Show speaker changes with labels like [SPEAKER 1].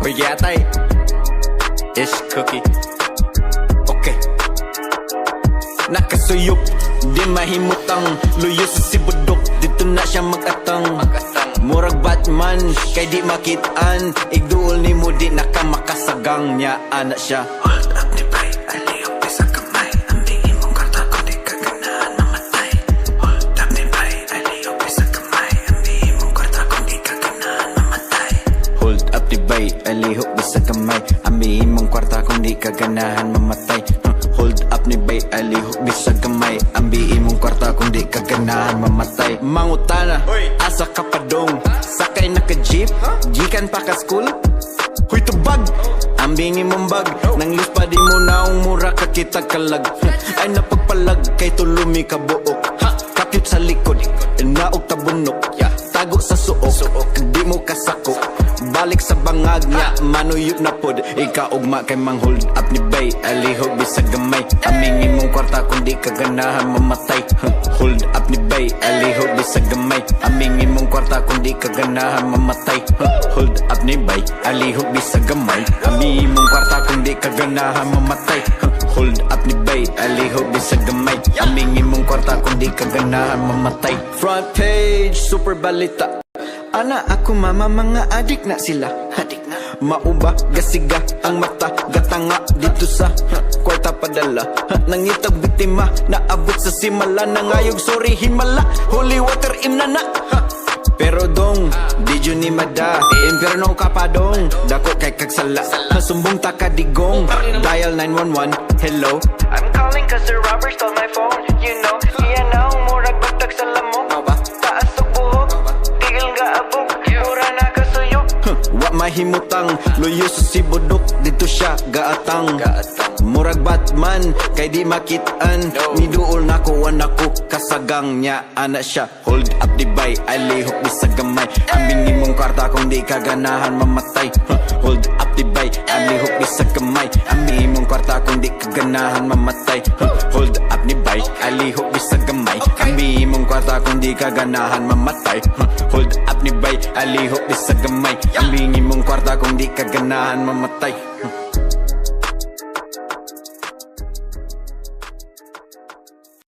[SPEAKER 1] Hoy yatay Ish cookie. Okay. Nakasuyop, di mahimutang luyo sa sibudok, dito na siya mag-atang. Murag Batman, kay di makitaan, igduol ni mo di nakamakasagang niya, anak siya. Hold up ni bay, aliyok pa sa kamay, ambihin mong karta kung di ka ganahan mamatay. Hold up ni bay, aliyok pa sa kamay, ambihin mong karta kung di ka ganahan mamatay. Hold up ni bay, aliyok pa sa kamay, ambihin mong kwarta kung di ka ganahan mamatay. Hold up ni bay, alihok bisag gamay, ambiin mong kwarta kung di ka ganahan mamatay. Mangutana, asa ka pa dong, sakay naka-jeep, gikan pa ka school. Huy tubag, ambingin mong bag, nang lus pa di mo naong mura ka kita kalag. Ay napagpalag kay tulumi ka buok, kapyut sa likod, naog tabunok, tago sa suok, di mo kasako. Balik sa bangag niya, manuyot na pod, ikaw ugma kay mang hold up ni bay, alihog bisag gamay, amingin mong kwarta kung di ka ganahan mamatay. Hold up ni bay, alihog bisag gamay, amingin mong kwarta kung di ka ganahan mamatay. Hold up ni bay, alihog bisag gamay, amingin mong kwarta kung di ka ganahan mamatay. Hold up ni bay, alihog bisag gamay, amingin mong kwarta kung di ka ganahan mamatay. Front page, super balita. Ana ako mama, mga adik na sila. Adik na. Mauba, gasiga, ang mata, gatanga dito sa kwarta padala. Nangitag biktima, naabot sa simala, nangayog sorry himala, holy water imnana. Pero dong, di dyo ni mada, impyerno ka pa dong, dako kay kagsala, sumbong ta ka digong, dial 911, hello. I'm calling cause the robber stole my phone, you know, iya na ang murag batag sa lamok, taas og buhok, tigil nga abog, mura na kasuyo. Wa mahimutang, luyo sa sibudok, dito siya gaatang. Murag Batman, kay di makitaan, niduol na ko, anak ko, kasagang niya, anak siya. Hold up di bay, alihok bisag gamay, ambingin mong karta kung di ka ganahan mamatay. Hold up di bay, alihok bisag gamay, ambingin mong karta kung di ka ganahan mamatay. Hold up ni bay, alihok bisag gamay, ambingin mong karta kung di ka ganahan mamatay. Hold up ni bay, alihok bisag gamay, ambingin mong karta kung di ka ganahan mamatay.